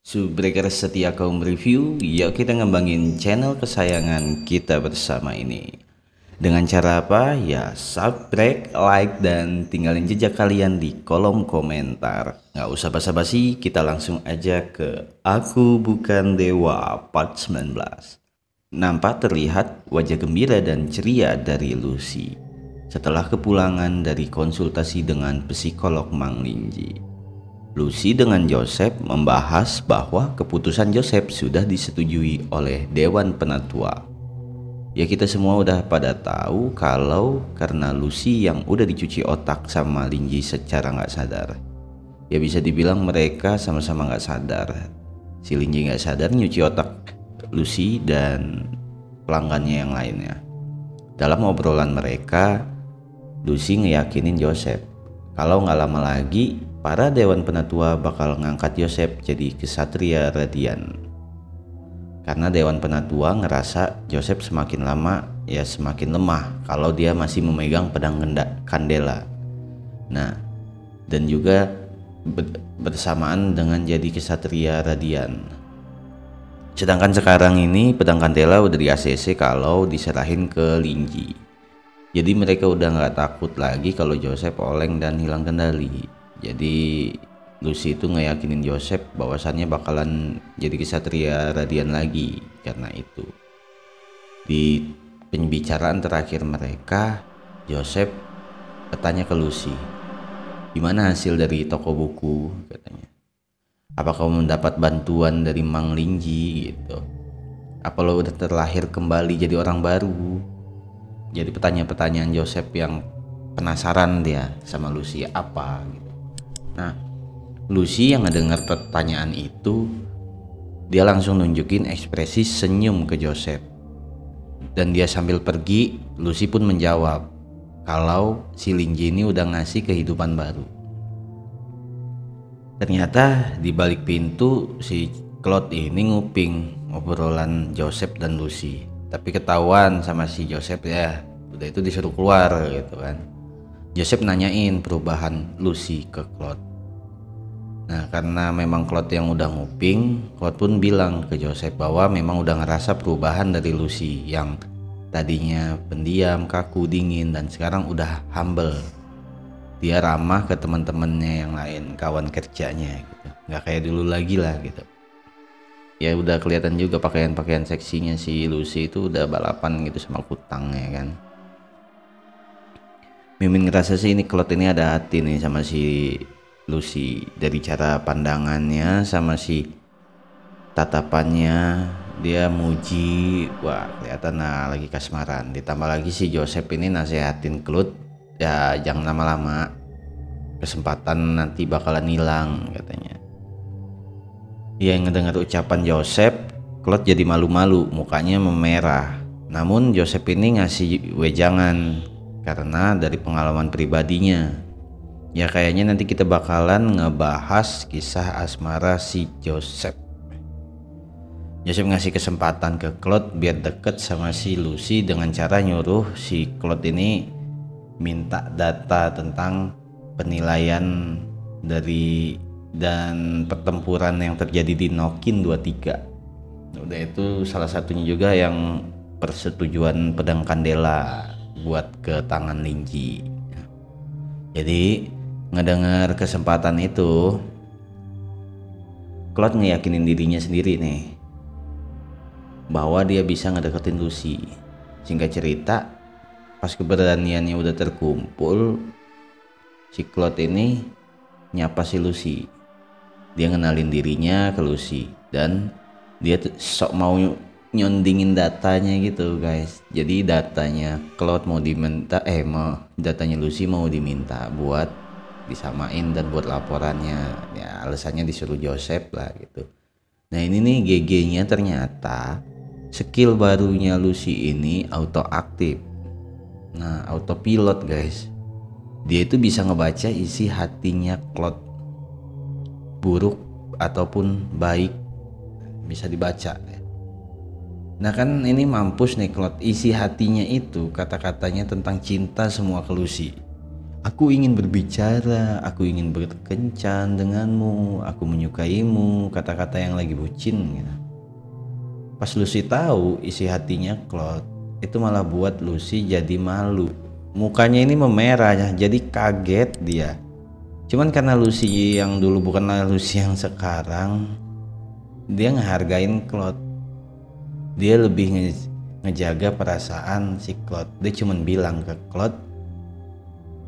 Subbreaker setia kaum review, yuk kita ngembangin channel kesayangan kita bersama ini. Dengan cara apa? Ya subscribe, like, dan tinggalin jejak kalian di kolom komentar. Nggak usah basa-basi, kita langsung aja ke Aku Bukan Dewa part 19. Nampak terlihat wajah gembira dan ceria dari Lucy setelah kepulangan dari konsultasi dengan psikolog Mang Linji. Lucy dengan Joseph membahas bahwa keputusan Joseph sudah disetujui oleh Dewan Penatua. Ya kita semua udah pada tahu kalau karena Lucy yang udah dicuci otak sama Linji secara nggak sadar. Ya bisa dibilang mereka sama-sama nggak sadar. Si Linji nggak sadar nyuci otak Lucy dan pelanggannya yang lainnya. Dalam obrolan mereka, Lucy ngeyakinin Joseph kalau nggak lama lagi para Dewan Penatua bakal ngangkat Joseph jadi kesatria radian. Karena Dewan Penatua ngerasa Joseph semakin lama ya semakin lemah kalau dia masih memegang pedang kandela. Nah, dan juga bersamaan dengan jadi kesatria radian. Sedangkan sekarang ini pedang kandela udah di ACC kalau diserahin ke Linji. Jadi mereka udah nggak takut lagi kalau Joseph oleng dan hilang kendali. Jadi Lucy itu ngeyakinin Joseph bahwasannya bakalan jadi kesatria radian lagi. Karena itu di pembicaraan terakhir mereka, Joseph bertanya ke Lucy, gimana hasil dari toko buku, katanya. Apa kamu mendapat bantuan dari Mang Linji gitu? Apa lo udah terlahir kembali jadi orang baru? Jadi pertanyaan Joseph yang penasaran dia sama Lucy apa gitu. Nah, Lucy yang ngedengar pertanyaan itu, dia langsung nunjukin ekspresi senyum ke Joseph. Dan dia sambil pergi, Lucy pun menjawab kalau si Linji ini udah ngasih kehidupan baru. Ternyata di balik pintu si Claude ini nguping obrolan Joseph dan Lucy. Tapi ketahuan sama si Joseph ya, udah itu disuruh keluar gitu kan. Joseph nanyain perubahan Lucy ke Claude. Nah karena memang Claude yang udah nguping, Claude pun bilang ke Joseph bahwa memang udah ngerasa perubahan dari Lucy yang tadinya pendiam, kaku, dingin, dan sekarang udah humble. Dia ramah ke teman-temannya yang lain, kawan kerjanya gitu. Nggak kayak dulu lagi lah gitu. Ya udah kelihatan juga pakaian-pakaian seksinya si Lucy itu udah balapan gitu sama kutangnya kan. Mimin ngerasa sih ini Claude ini ada hati nih sama si Lucy. Dari cara pandangannya sama si tatapannya, dia muji, wah kelihatan lagi kasmaran. Ditambah lagi si Joseph ini nasehatin Claude, ya jangan lama-lama, kesempatan nanti bakalan hilang katanya. Dia ngedengar ucapan Joseph, Claude jadi malu-malu, mukanya memerah. Namun Joseph ini ngasih wejangan karena dari pengalaman pribadinya. Ya kayaknya nanti kita bakalan ngebahas kisah asmara si Joseph. Joseph ngasih kesempatan ke Claude biar deket sama si Lucy dengan cara nyuruh si Claude ini minta data tentang penilaian dari dan pertempuran yang terjadi di Nokin 23. Udah itu salah satunya juga yang persetujuan pedang kandela buat ke tangan Linji. Jadi ngedengar kesempatan itu, Claude ngeyakinin dirinya sendiri nih bahwa dia bisa ngedeketin Lucy. Singkat cerita, pas keberaniannya udah terkumpul, si Claude ini nyapa si Lucy. Dia ngenalin dirinya ke Lucy dan dia sok mau nyondingin datanya gitu guys. Jadi datanya Claude mau diminta, datanya Lucy mau diminta buat disamain dan buat laporannya. Ya alasannya disuruh Joseph lah gitu. Nah ini nih GG-nya ternyata skill barunya Lucy ini auto aktif. Nah autopilot guys. Dia itu bisa ngebaca isi hatinya Claude, buruk ataupun baik, bisa dibaca. Nah kan ini mampus nih Claude, isi hatinya itu kata-katanya tentang cinta semua ke Lucy. Aku ingin berbicara, aku ingin berkencan denganmu, aku menyukaimu, kata-kata yang lagi bucin gitu. Pas Lucy tahu isi hatinya Claude, itu malah buat Lucy jadi malu. Mukanya ini memerah ya, jadi kaget dia. Cuman karena Lucy yang dulu bukanlah Lucy yang sekarang, dia ngehargain Claude. Dia lebih ngejaga perasaan si Claude. Dia cuman bilang ke Claude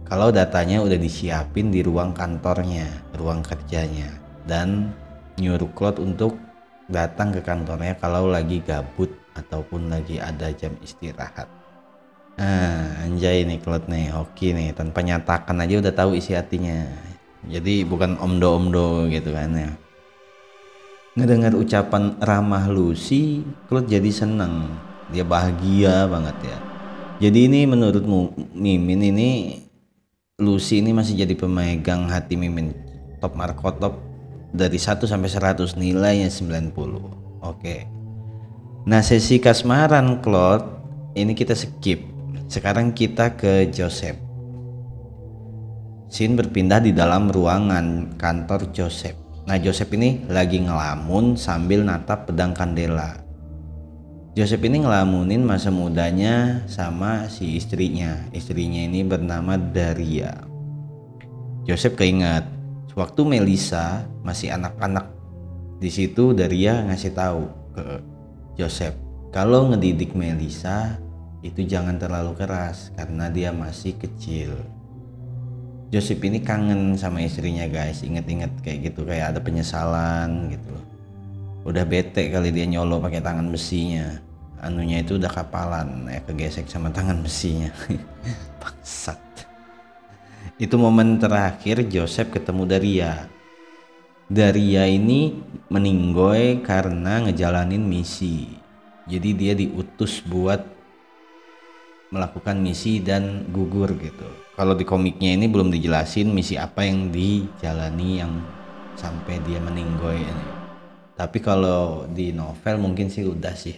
kalau datanya udah disiapin di ruang kantornya, ruang kerjanya, dan nyuruh Claude untuk datang ke kantornya kalau lagi gabut ataupun lagi ada jam istirahat. Nah, anjay nih Claude nih, hoki nih, tanpa nyatakan aja udah tahu isi hatinya. Jadi bukan omdo-omdo gitu kan ya. Ngedengar ucapan ramah Lucy, Claude jadi seneng. Dia bahagia banget ya. Jadi ini menurutmu Mimin ini Lucy ini masih jadi pemegang hati Mimin. Top markotop dari 1 sampai 100 nilainya 90. Oke. Nah, sesi kasmaran Claude ini kita skip. Sekarang kita ke Joseph. Scene berpindah di dalam ruangan kantor Joseph. Nah, Joseph ini lagi ngelamun sambil natap pedang kandela. Joseph ini ngelamunin masa mudanya sama si istrinya. Istrinya ini bernama Daria. Joseph keinget waktu Melissa masih anak-anak. Di situ Daria ngasih tahu ke Joseph kalau ngedidik Melissa itu jangan terlalu keras karena dia masih kecil. Joseph ini kangen sama istrinya guys, inget-inget kayak gitu, kayak ada penyesalan gitu loh. Udah bete kali dia nyolok pakai tangan besinya, anunya itu udah kapalan ya, kegesek sama tangan besinya. Bangsat. Itu momen terakhir Joseph ketemu Daria. Daria ini meninggoy karena ngejalanin misi, jadi dia diutus buat melakukan misi dan gugur gitu. Kalau di komiknya ini belum dijelasin misi apa yang dijalani yang sampai dia meninggoy ini. Tapi kalau di novel mungkin sih udah sih.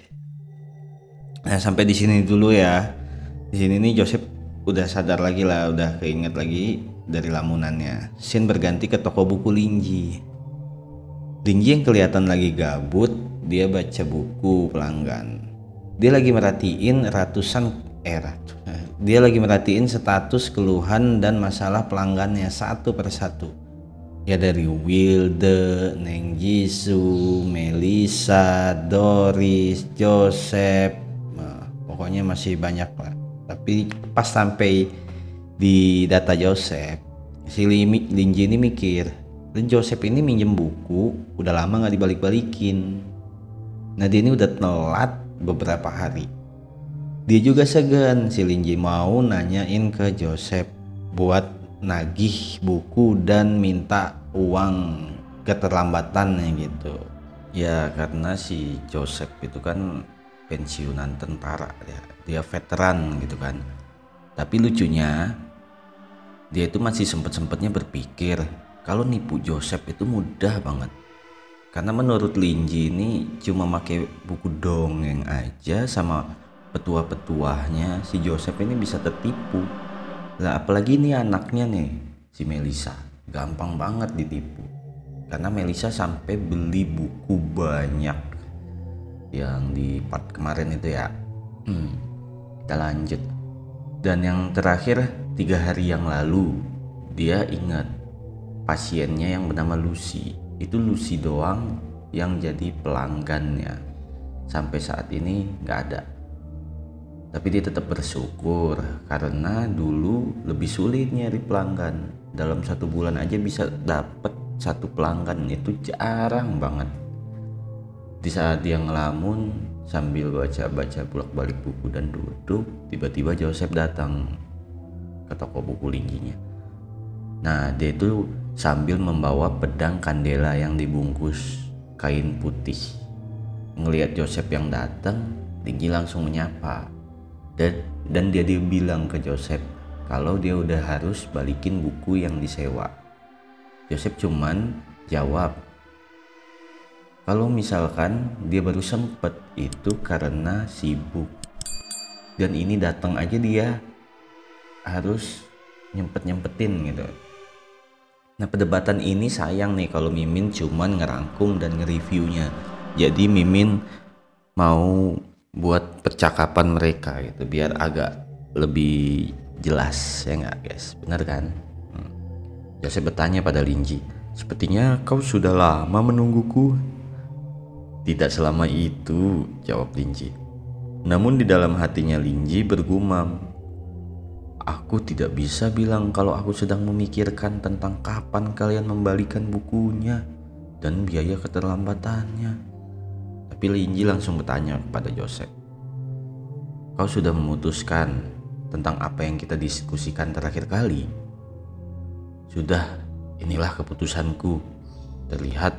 Nah, sampai di sini dulu ya. Di sini nih Joseph udah sadar lagi lah, udah keinget lagi dari lamunannya. Scene berganti ke toko buku Linji. Linji yang kelihatan lagi gabut, dia baca buku pelanggan. Dia lagi merhatiin dia lagi merhatiin status keluhan dan masalah pelanggannya satu persatu. Ya dari Wilde, Neng Jisoo, Melissa, Doris, Joseph, pokoknya masih banyak lah. Tapi pas sampai di data Joseph, si Linji ini mikir, dan Joseph ini minjem buku udah lama nggak dibalik-balikin. Nah dia ini udah telat beberapa hari. Dia juga segan si Linji mau nanyain ke Joseph buat nagih buku dan minta uang keterlambatannya gitu. Ya karena si Joseph itu kan pensiunan tentara ya, dia veteran gitu kan. Tapi lucunya dia itu masih sempet-sempetnya berpikir kalau nipu Joseph itu mudah banget. Karena menurut Linji ini cuma pakai buku dongeng aja sama petuah-petuahnya si Joseph ini bisa tertipu. Lah apalagi ini anaknya nih si Melissa, gampang banget ditipu. Karena Melissa sampai beli buku banyak yang di part kemarin itu ya. Kita lanjut. Dan yang terakhir 3 hari yang lalu dia ingat pasiennya yang bernama Lucy. Itu Lucy doang yang jadi pelanggannya. Sampai saat ini nggak ada. Tapi dia tetap bersyukur karena dulu lebih sulit nyari pelanggan. Dalam 1 bulan aja bisa dapet 1 pelanggan, itu jarang banget. Di saat dia ngelamun sambil baca-baca bolak-balik buku dan duduk, tiba-tiba Joseph datang ke toko buku Linjinya. Nah dia itu sambil membawa pedang kandela yang dibungkus kain putih. Ngelihat Joseph yang datang, Linji langsung menyapa. Dan dia bilang ke Joseph kalau dia udah harus balikin buku yang disewa. Joseph cuman jawab kalau misalkan dia baru sempet itu karena sibuk. Dan ini datang aja dia harus nyempet-nyempetin gitu. Nah, perdebatan ini sayang nih kalau Mimin cuman ngerangkum dan nge-reviewnya. Jadi Mimin mau buat percakapan mereka gitu biar agak lebih jelas, ya nggak guys? Bener kan? Joseph bertanya pada Linji, "Sepertinya kau sudah lama menungguku." "Tidak selama itu," jawab Linji. Namun di dalam hatinya Linji bergumam, "Aku tidak bisa bilang kalau aku sedang memikirkan tentang kapan kalian membalikan bukunya dan biaya keterlambatannya." Tapi Linji langsung bertanya kepada Joseph, "Kau sudah memutuskan tentang apa yang kita diskusikan terakhir kali?" "Sudah, inilah keputusanku." Terlihat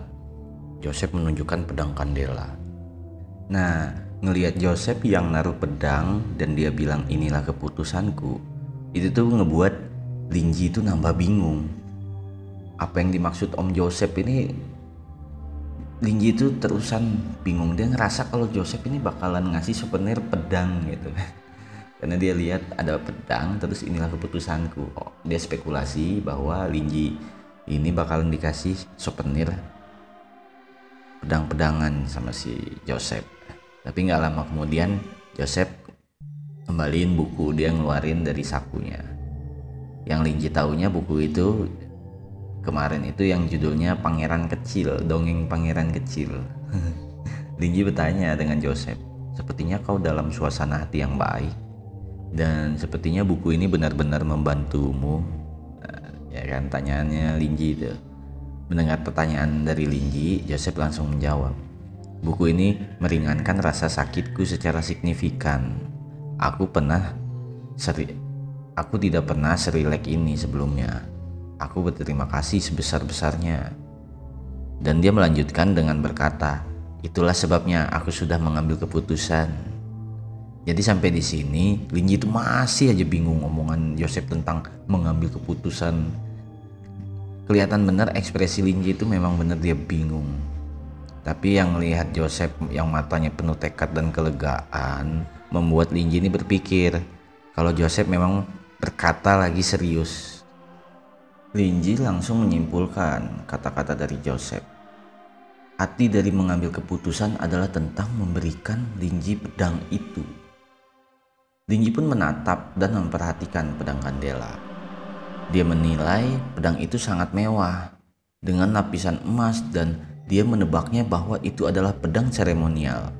Joseph menunjukkan pedang kandela. Nah, ngelihat Joseph yang naruh pedang dan dia bilang inilah keputusanku, itu tuh ngebuat Linji itu nambah bingung. Apa yang dimaksud Om Joseph ini? Linji itu terusan bingung. Dia ngerasa kalau Joseph ini bakalan ngasih souvenir pedang gitu. Karena dia lihat ada pedang, terus inilah keputusanku. Oh, dia spekulasi bahwa Linji ini bakalan dikasih souvenir pedang-pedangan sama si Joseph. Tapi nggak lama kemudian Joseph kembaliin buku, dia ngeluarin dari sakunya. Yang Linji taunya buku itu kemarin itu yang judulnya Pangeran Kecil, dongeng Pangeran Kecil. Linji bertanya dengan Joseph, "Sepertinya kau dalam suasana hati yang baik. Dan sepertinya buku ini benar-benar membantumu." Nah, ya kan, tanyaannya Linji itu. Mendengar pertanyaan dari Linji, Joseph langsung menjawab, "Buku ini meringankan rasa sakitku secara signifikan. Aku tidak pernah serilek ini sebelumnya. Aku berterima kasih sebesar-besarnya." Dan dia melanjutkan dengan berkata, "Itulah sebabnya aku sudah mengambil keputusan." Jadi sampai di sini Linji itu masih aja bingung omongan Joseph tentang mengambil keputusan. Kelihatan benar ekspresi Linji itu memang benar dia bingung. Tapi yang melihat Joseph yang matanya penuh tekad dan kelegaan membuat Linji ini berpikir kalau Joseph memang berkata lagi serius. Linji langsung menyimpulkan kata-kata dari Joseph. Arti dari mengambil keputusan adalah tentang memberikan Linji pedang itu. Linji pun menatap dan memperhatikan pedang kandela. Dia menilai pedang itu sangat mewah dengan lapisan emas dan dia menebaknya bahwa itu adalah pedang seremonial.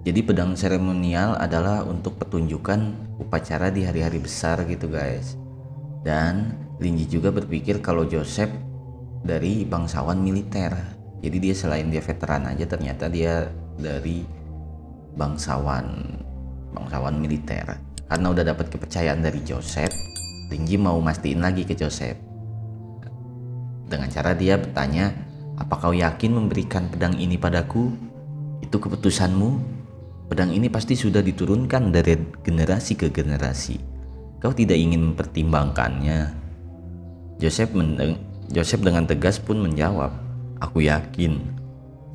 Jadi pedang seremonial adalah untuk pertunjukan upacara di hari-hari besar gitu guys. Dan Linji juga berpikir kalau Joseph dari bangsawan militer. Jadi dia selain dia veteran aja, ternyata dia dari bangsawan militer. Karena udah dapat kepercayaan dari Joseph, Linji mau mastiin lagi ke Joseph dengan cara dia bertanya, "Apa kau yakin memberikan pedang ini padaku? Itu keputusanmu? Pedang ini pasti sudah diturunkan dari generasi ke generasi. Kau tidak ingin mempertimbangkannya?" Joseph dengan tegas pun menjawab, "Aku yakin.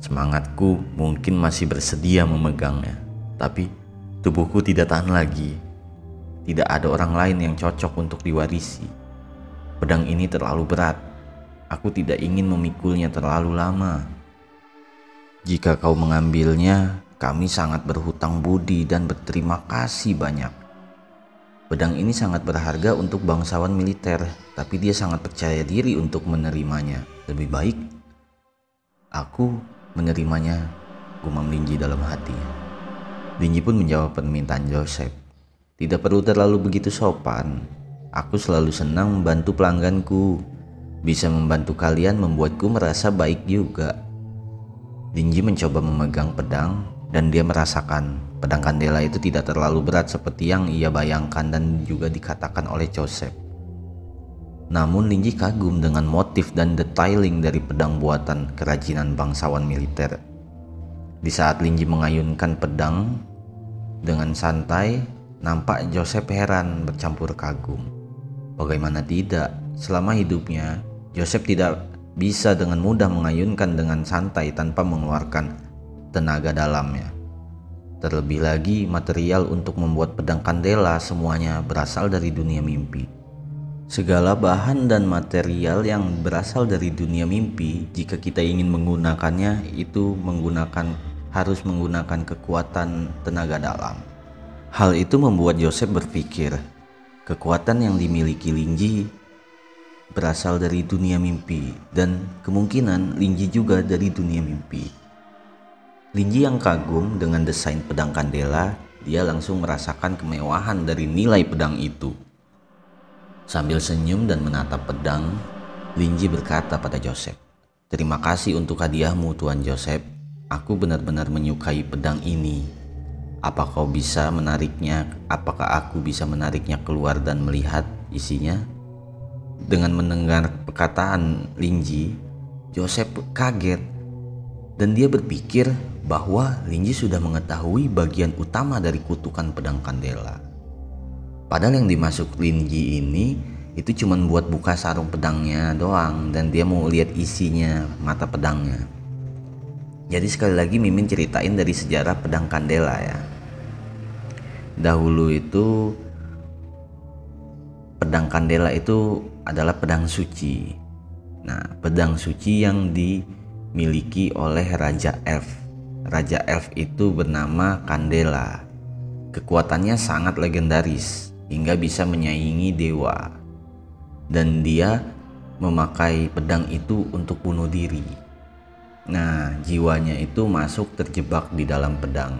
Semangatku mungkin masih bersedia memegangnya, tapi tubuhku tidak tahan lagi. Tidak ada orang lain yang cocok untuk diwarisi. Pedang ini terlalu berat. Aku tidak ingin memikulnya terlalu lama. Jika kau mengambilnya, kami sangat berhutang budi dan berterima kasih banyak. Pedang ini sangat berharga untuk bangsawan militer, tapi dia sangat percaya diri untuk menerimanya. Lebih baik aku menerimanya," gumam Linji dalam hatinya. Linji pun menjawab permintaan Joseph. "Tidak perlu terlalu begitu sopan. Aku selalu senang membantu pelangganku. Bisa membantu kalian membuatku merasa baik juga." Linji mencoba memegang pedang dan dia merasakan pedang kandela itu tidak terlalu berat seperti yang ia bayangkan dan juga dikatakan oleh Joseph. Namun Linji kagum dengan motif dan detailing dari pedang buatan kerajinan bangsawan militer. Di saat Linji mengayunkan pedang dengan santai, nampak Joseph heran bercampur kagum. Bagaimana tidak, selama hidupnya Joseph tidak bisa dengan mudah mengayunkan dengan santai tanpa mengeluarkan tenaga dalamnya. Terlebih lagi material untuk membuat pedang kandela semuanya berasal dari dunia mimpi. Segala bahan dan material yang berasal dari dunia mimpi, jika kita ingin menggunakannya, itu harus menggunakan kekuatan tenaga dalam. Hal itu membuat Joseph berpikir, kekuatan yang dimiliki Linji berasal dari dunia mimpi, dan kemungkinan Linji juga dari dunia mimpi. Linji yang kagum dengan desain pedang kandela, dia langsung merasakan kemewahan dari nilai pedang itu. Sambil senyum dan menatap pedang, Linji berkata pada Joseph, "Terima kasih untuk hadiahmu, Tuan Joseph. Aku benar-benar menyukai pedang ini. Apakah aku bisa menariknya keluar dan melihat isinya?" Dengan mendengar perkataan Linji, Joseph kaget dan dia berpikir bahwa Linji sudah mengetahui bagian utama dari kutukan pedang kandela. Padahal yang dimaksud Linji ini itu cuma buat buka sarung pedangnya doang, dan dia mau lihat isinya, mata pedangnya. Jadi sekali lagi Mimin ceritain dari sejarah pedang kandela ya. Dahulu itu pedang kandela itu adalah pedang suci. Nah, pedang suci yang dimiliki oleh Raja Elf. Raja Elf itu bernama Kandela. Kekuatannya sangat legendaris hingga bisa menyaingi dewa, dan dia memakai pedang itu untuk bunuh diri. Nah, jiwanya itu terjebak di dalam pedang.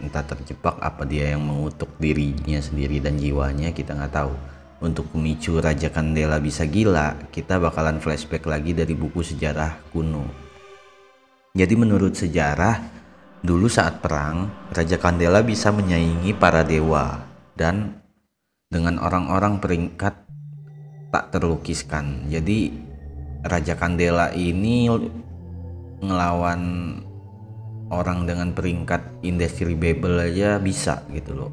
Entah terjebak apa dia yang mengutuk dirinya sendiri dan jiwanya, kita nggak tahu. Untuk memicu Raja Kandela bisa gila, kita bakalan flashback lagi dari buku sejarah kuno. Jadi menurut sejarah, dulu saat perang, Raja Kandela bisa menyaingi para dewa dan dengan orang-orang peringkat tak terlukiskan. Jadi Raja Kandela ini ngelawan orang dengan peringkat indescribable aja bisa gitu loh,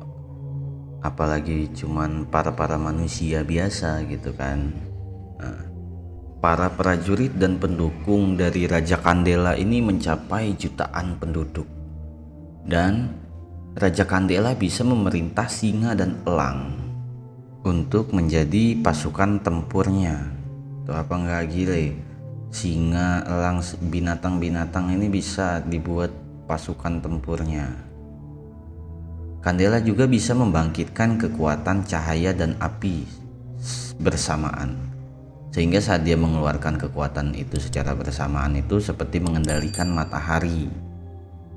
apalagi cuman para manusia biasa gitu kan. Nah, para prajurit dan pendukung dari Raja Kandela ini mencapai jutaan penduduk, dan Raja Kandela bisa memerintah singa dan elang untuk menjadi pasukan tempurnya. Tuh apa nggak gile, singa, elang, binatang-binatang ini bisa dibuat pasukan tempurnya. Kandela juga bisa membangkitkan kekuatan cahaya dan api bersamaan, sehingga saat dia mengeluarkan kekuatan itu secara bersamaan itu seperti mengendalikan matahari.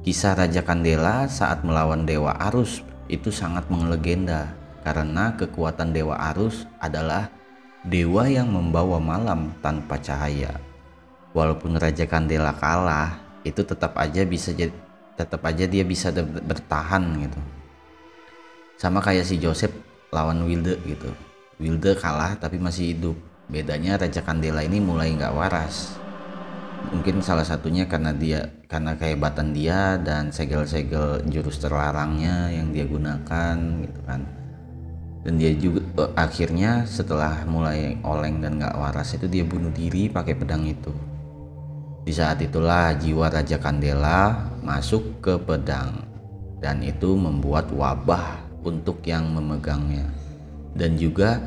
Kisah Raja Kandela saat melawan Dewa Arus itu sangat melegenda, karena kekuatan Dewa Arus adalah dewa yang membawa malam tanpa cahaya. Walaupun Raja Kandela kalah, itu tetap aja dia bisa bertahan gitu. Sama kayak si Joseph lawan Wilde gitu. Wilde kalah tapi masih hidup. Bedanya Raja Kandela ini mulai nggak waras. Mungkin salah satunya karena kehebatan dia dan segel-segel jurus terlarangnya yang dia gunakan gitu kan. Dan dia juga akhirnya setelah mulai oleng dan gak waras itu dia bunuh diri pakai pedang itu. Di saat itulah jiwa Raja Kandela masuk ke pedang, dan itu membuat wabah untuk yang memegangnya. Dan juga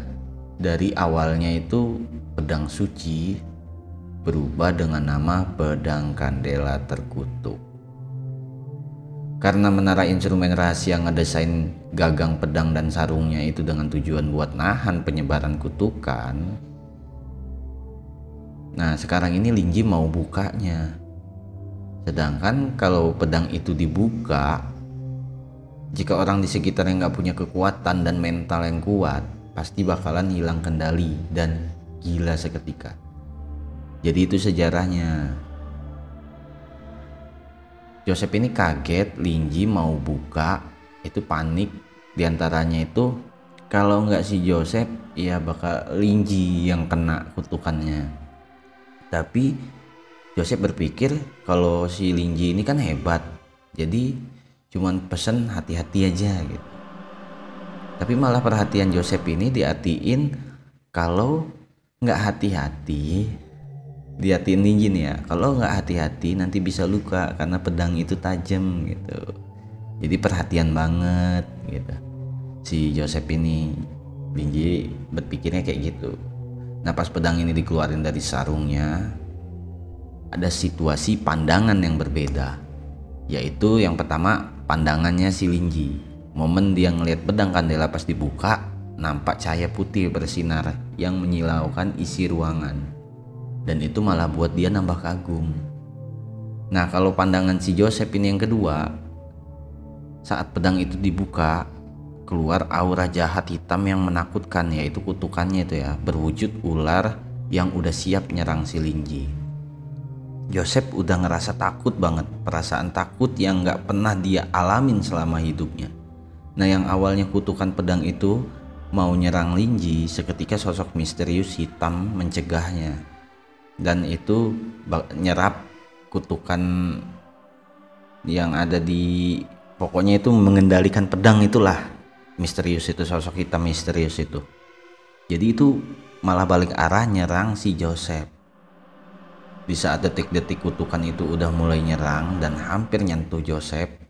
dari awalnya itu pedang suci berubah dengan nama pedang Kandela Terkutuk. Karena menara instrumen rahasia ngedesain gagang pedang dan sarungnya itu dengan tujuan buat nahan penyebaran kutukan. Nah, sekarang ini Linji mau bukanya. Sedangkan kalau pedang itu dibuka, jika orang di sekitarnya nggak punya kekuatan dan mental yang kuat, pasti bakalan hilang kendali dan gila seketika. Jadi itu sejarahnya. Joseph ini kaget Linji mau buka, itu panik. Diantaranya itu kalau nggak si Joseph ya bakal Linji yang kena kutukannya. Tapi Joseph berpikir kalau si Linji ini kan hebat, jadi cuman pesen hati-hati aja gitu. Tapi malah perhatian Joseph ini diartiin kalau nggak hati-hati, dihatiin Linji nih ya, kalau nggak hati-hati nanti bisa luka karena pedang itu tajam gitu. Jadi perhatian banget gitu si Joseph ini. Linji berpikirnya kayak gitu. Nah pas pedang ini dikeluarin dari sarungnya, ada situasi pandangan yang berbeda. Yaitu yang pertama pandangannya si Linji. Momen dia ngelihat pedang kandela pas dibuka, nampak cahaya putih bersinar yang menyilaukan isi ruangan. Dan itu malah buat dia nambah kagum. Nah kalau pandangan si Joseph ini yang kedua, saat pedang itu dibuka, keluar aura jahat hitam yang menakutkan, yaitu kutukannya itu ya, berwujud ular yang udah siap nyerang si Linji. Joseph udah ngerasa takut banget, perasaan takut yang gak pernah dia alamin selama hidupnya. Nah yang awalnya kutukan pedang itu mau nyerang Linji, seketika sosok misterius hitam mencegahnya. Dan itu nyerap kutukan yang ada di, pokoknya itu mengendalikan pedang itulah. Misterius itu, sosok hitam misterius itu. Jadi itu malah balik arah nyerang si Joseph. Di saat detik-detik kutukan itu udah mulai nyerang dan hampir nyentuh Joseph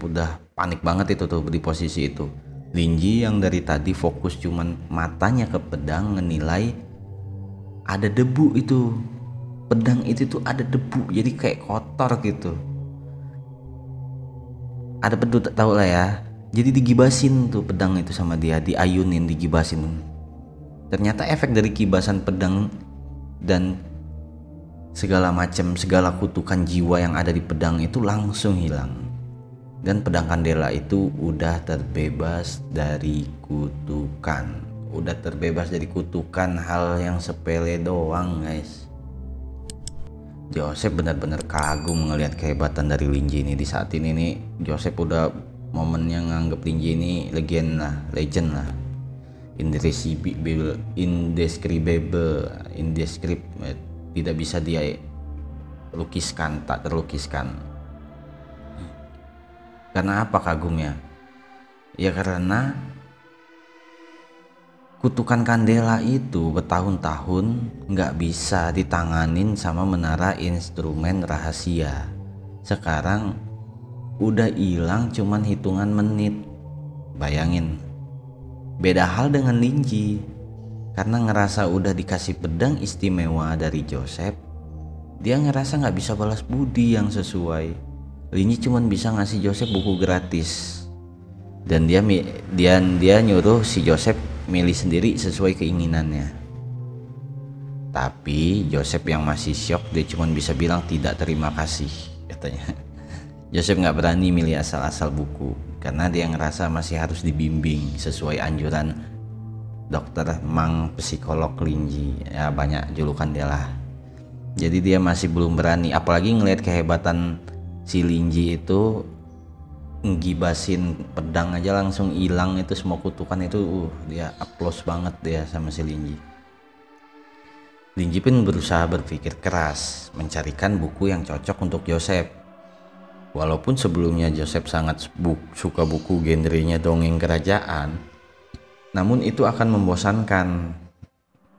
udah panik banget itu tuh di posisi itu. Linji yang dari tadi fokus cuman matanya ke pedang ngenilai ada debu itu. Pedang itu tuh ada debu, jadi kayak kotor gitu. Ada pedut, tau lah ya. Jadi digibasin tuh pedang itu sama dia, diayunin, digibasin. Ternyata efek dari kibasan pedang dan segala kutukan jiwa yang ada di pedang itu langsung hilang. Dan pedang kandela itu udah terbebas dari kutukan. Udah terbebas dari kutukan, hal yang sepele doang guys. Joseph benar-benar kagum ngelihat kehebatan dari Linji ini. Di saat ini nih Joseph udah momennya nganggep Linji ini legend lah, indescribable, tidak bisa dia lukiskan, tak terlukiskan. Karena apa kagumnya? Ya karena kutukan kandela itu bertahun-tahun nggak bisa ditanganin sama menara instrumen rahasia. Sekarang udah hilang cuman hitungan menit. Bayangin. Beda hal dengan Linji. Karena ngerasa udah dikasih pedang istimewa dari Joseph, dia ngerasa nggak bisa balas budi yang sesuai. Linji cuman bisa ngasih Joseph buku gratis. Dan dia nyuruh si Joseph milih sendiri sesuai keinginannya. Tapi Joseph yang masih syok, dia cuma bisa bilang tidak terima kasih katanya. Joseph nggak berani milih asal-asal buku karena dia ngerasa masih harus dibimbing sesuai anjuran dokter Mang psikolog Linji, ya banyak julukan dia lah. Jadi dia masih belum berani, apalagi ngelihat kehebatan si Linji itu ngibasin pedang aja langsung hilang itu semua kutukan itu. Dia applause banget dia sama si Linji. Linji pun berusaha berpikir keras mencarikan buku yang cocok untuk Joseph. Walaupun sebelumnya Joseph sangat suka buku genrenya dongeng kerajaan, namun itu akan membosankan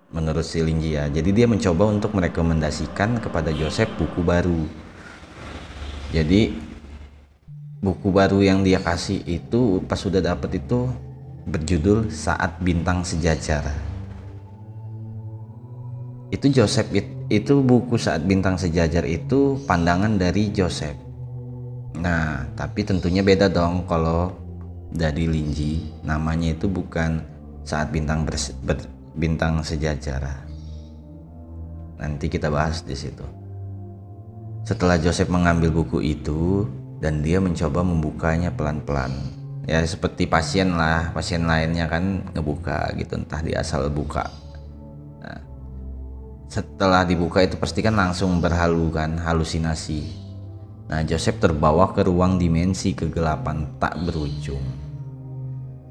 menurut si Linji ya. Jadi dia mencoba untuk merekomendasikan kepada Joseph buku baru. Jadi buku baru yang dia kasih itu pas sudah dapet itu berjudul Saat Bintang Sejajar. Itu Joseph itu buku Saat Bintang Sejajar itu pandangan dari Joseph. Nah tapi tentunya beda dong kalau dari Linji, namanya itu bukan Saat Bintang Sejajar. Nanti kita bahas di situ. Setelah Joseph mengambil buku itu dan dia mencoba membukanya pelan-pelan. Ya seperti pasien lainnya kan ngebuka gitu, entah dia asal buka. Nah, setelah dibuka itu pasti kan langsung halusinasi. Nah Joseph terbawa ke ruang dimensi kegelapan tak berujung.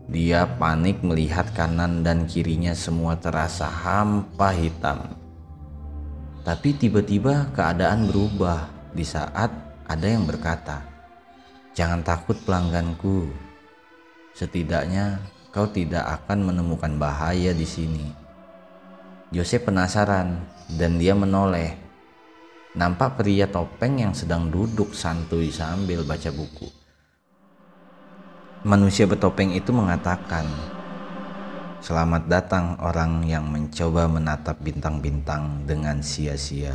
Dia panik melihat kanan dan kirinya semua terasa hampa hitam. Tapi tiba-tiba keadaan berubah di saat ada yang berkata, "Jangan takut pelangganku. Setidaknya kau tidak akan menemukan bahaya di sini." Joseph penasaran dan dia menoleh. Nampak pria topeng yang sedang duduk santuy sambil baca buku. Manusia bertopeng itu mengatakan, Selamat datang orang yang mencoba menatap bintang-bintang dengan sia-sia.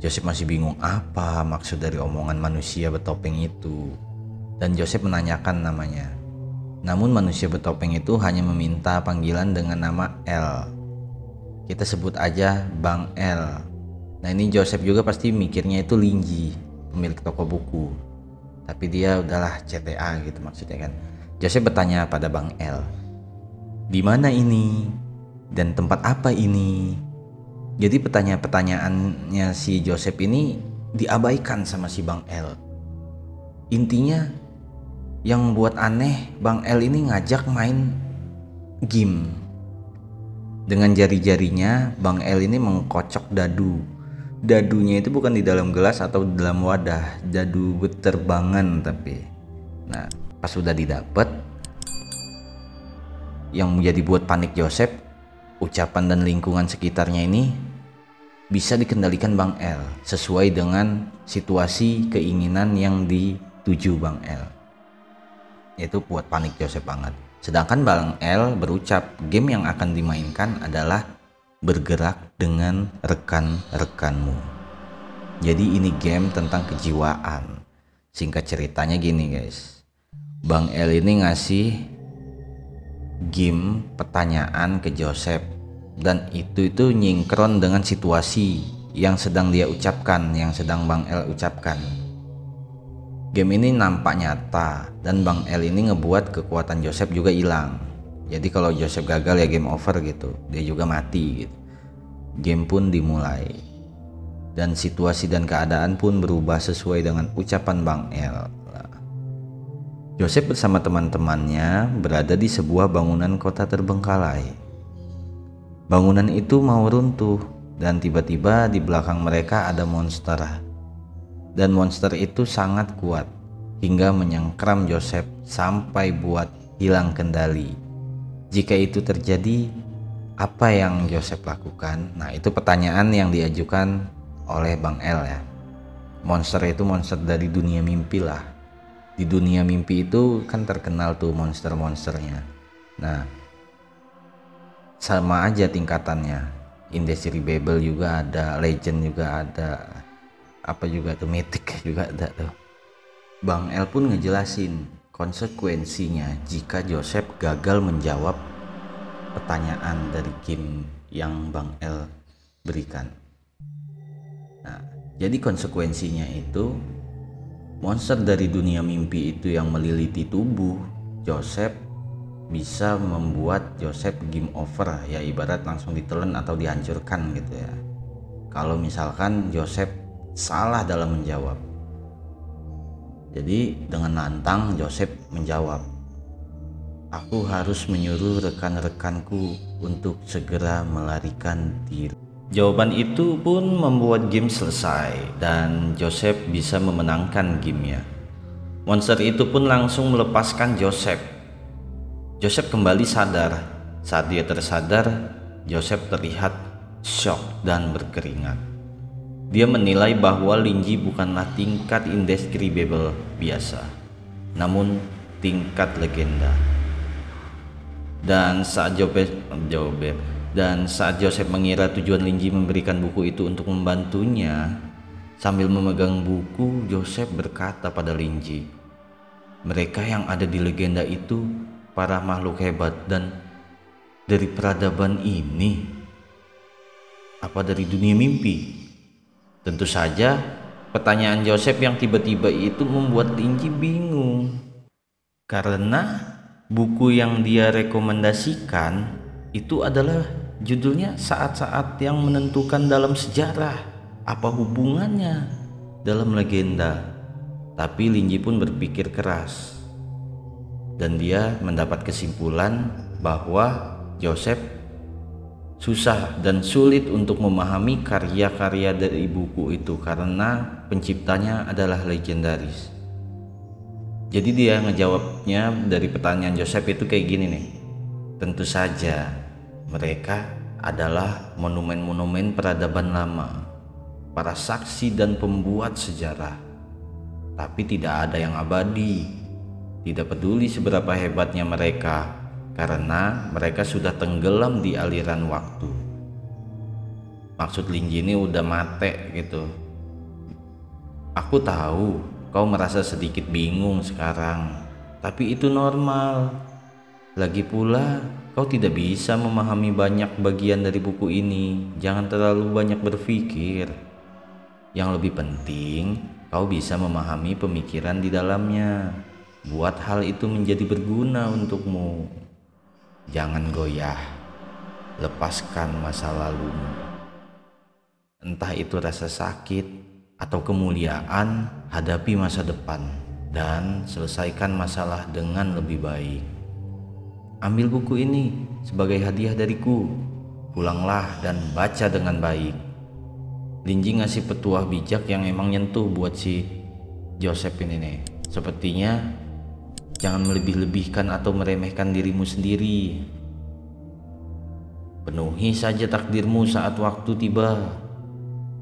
Joseph masih bingung apa maksud dari omongan manusia bertopeng itu. Dan Joseph menanyakan namanya. Namun manusia bertopeng itu hanya meminta panggilan dengan nama L. Kita sebut aja Bang L. Nah ini Joseph juga pasti mikirnya itu Linji, pemilik toko buku. Tapi dia udahlah CTA gitu maksudnya kan. Joseph bertanya pada Bang L, di mana ini? Dan tempat apa ini? Jadi pertanyaan-pertanyaannya si Joseph ini diabaikan sama si Bang L. Intinya yang buat aneh, Bang L ini ngajak main game. Dengan jari-jarinya Bang L ini mengkocok dadu. Dadunya itu bukan di dalam gelas atau di dalam wadah, dadu berterbangan tapi. Nah, pas sudah didapat, yang menjadi buat panik Joseph, ucapan dan lingkungan sekitarnya ini bisa dikendalikan Bang L sesuai dengan situasi keinginan yang dituju Bang L. Itu buat panik Joseph banget. Sedangkan Bang L berucap game yang akan dimainkan adalah bergerak dengan rekan-rekanmu. Jadi ini game tentang kejiwaan. Singkat ceritanya gini guys, Bang L ini ngasih game pertanyaan ke Joseph, dan itu nyinkron dengan situasi yang sedang dia ucapkan, yang sedang Bang L ucapkan. Game ini nampak nyata dan Bang L ini ngebuat kekuatan Joseph juga hilang. Jadi kalau Joseph gagal ya game over gitu, dia juga mati gitu. Game pun dimulai dan situasi dan keadaan pun berubah sesuai dengan ucapan Bang L. Joseph bersama teman-temannya berada di sebuah bangunan kota terbengkalai. Bangunan itu mau runtuh dan tiba-tiba di belakang mereka ada monster. Dan monster itu sangat kuat hingga menyengkram Joseph sampai buat hilang kendali. Jika itu terjadi, apa yang Joseph lakukan? Nah, itu pertanyaan yang diajukan oleh Bang L ya. Monster itu monster dari dunia mimpi lah. Di dunia mimpi itu kan terkenal tuh monster-monsternya. Nah, sama aja tingkatannya. Indescribable juga ada, Legend juga ada, apa juga tuh, Mythic juga ada tuh. Bang L pun ngejelasin konsekuensinya jika Joseph gagal menjawab pertanyaan dari game yang Bang L berikan. Nah, jadi konsekuensinya itu monster dari dunia mimpi itu yang meliliti tubuh Joseph bisa membuat Joseph game over, ya ibarat langsung ditelan atau dihancurkan gitu ya. Kalau misalkan Joseph salah dalam menjawab. Jadi dengan lantang Joseph menjawab, aku harus menyuruh rekan-rekanku untuk segera melarikan diri. Jawaban itu pun membuat game selesai dan Joseph bisa memenangkan gamenya. Monster itu pun langsung melepaskan Joseph. Joseph kembali sadar. Saat dia tersadar, Joseph terlihat shock dan berkeringat. Dia menilai bahwa Linji bukanlah tingkat indescribable biasa, namun tingkat legenda. Dan saat Joseph mengira tujuan Linji memberikan buku itu untuk membantunya, sambil memegang buku, Joseph berkata pada Linji, mereka yang ada di legenda itu para makhluk hebat dan dari peradaban ini. Apa dari dunia mimpi? Tentu saja pertanyaan Joseph yang tiba-tiba itu membuat Linji bingung, karena buku yang dia rekomendasikan itu adalah judulnya Saat-saat yang Menentukan dalam Sejarah. Apa hubungannya dalam legenda? Tapi Linji pun berpikir keras dan dia mendapat kesimpulan bahwa Joseph susah dan sulit untuk memahami karya-karya dari buku itu karena penciptanya adalah legendaris. Jadi dia ngejawabnya dari pertanyaan Joseph itu kayak gini nih, tentu saja mereka adalah monumen-monumen peradaban lama, para saksi dan pembuat sejarah, tapi tidak ada yang abadi. Tidak peduli seberapa hebatnya mereka, karena mereka sudah tenggelam di aliran waktu. Maksud Linji ini udah mate gitu. Aku tahu kau merasa sedikit bingung sekarang, tapi itu normal. Lagi pula, kau tidak bisa memahami banyak bagian dari buku ini. Jangan terlalu banyak berpikir. Yang lebih penting, kau bisa memahami pemikiran di dalamnya. Buat hal itu menjadi berguna untukmu. Jangan goyah. Lepaskan masa lalumu. Entah itu rasa sakit atau kemuliaan, hadapi masa depan dan selesaikan masalah dengan lebih baik. Ambil buku ini sebagai hadiah dariku. Pulanglah dan baca dengan baik. Linji ngasih petuah bijak yang emang nyentuh buat si Joseph ini nih. Sepertinya jangan melebih-lebihkan atau meremehkan dirimu sendiri. Penuhi saja takdirmu saat waktu tiba.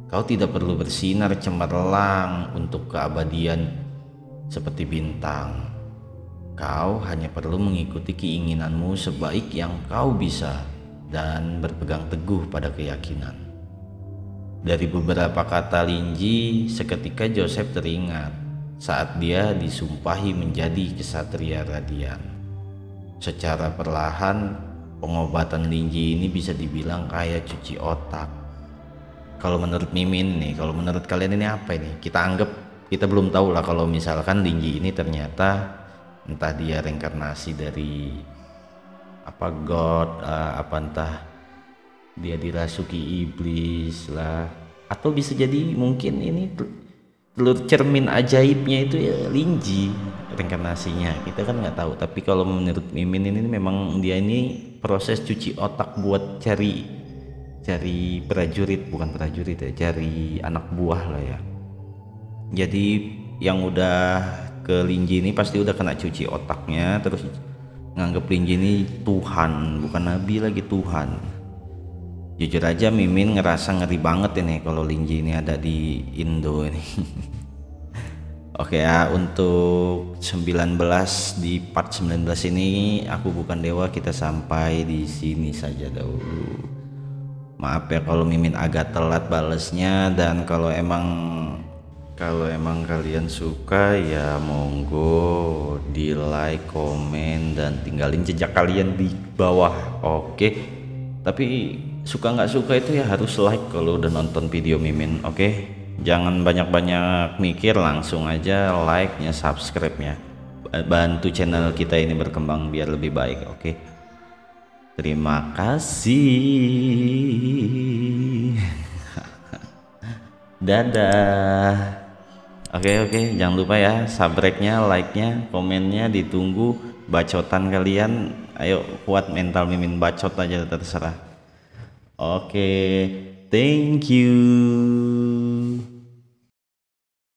Kau tidak perlu bersinar cemerlang untuk keabadian seperti bintang. Kau hanya perlu mengikuti keinginanmu sebaik yang kau bisa dan berpegang teguh pada keyakinan. Dari beberapa kata Linji, seketika Joseph teringat saat dia disumpahi menjadi kesatria radian. Secara perlahan, pengobatan Linji ini bisa dibilang kayak cuci otak. Kalau menurut Mimin nih, kalau menurut kalian ini apa ini? Kita anggap, kita belum tahu lah kalau misalkan Linji ini ternyata entah dia reinkarnasi dari apa God, apa entah dia dirasuki iblis lah, atau bisa jadi mungkin ini telur cermin ajaibnya itu ya Linji reinkarnasinya, kita kan nggak tahu. Tapi kalau menurut Mimin ini memang dia ini proses cuci otak buat cari prajurit, bukan prajurit ya, cari anak buah lah ya. Jadi yang udah ke Linji ini pasti udah kena cuci otaknya, terus nganggep Linji ini Tuhan, bukan nabi lagi, Tuhan. Jujur aja Mimin ngerasa ngeri banget ini kalau Linji ini ada di Indo ini. Oke ya, untuk 19 di part 19 ini Aku Bukan Dewa kita sampai di sini saja dahulu. Maaf ya kalau Mimin agak telat balesnya, dan kalau emang kalian suka ya monggo di like, komen, dan tinggalin jejak kalian di bawah. Oke. Tapi suka nggak suka itu ya harus like kalau udah nonton video Mimin. Oke. Jangan banyak-banyak mikir, langsung aja like-nya, subscribe-nya. Bantu channel kita ini berkembang biar lebih baik. Oke. Terima kasih. Dadah. Oke, jangan lupa ya subscribe-nya, like-nya, komennya ditunggu. Bacotan kalian, ayo kuat mental Mimin bacot aja terserah. Oke, thank you.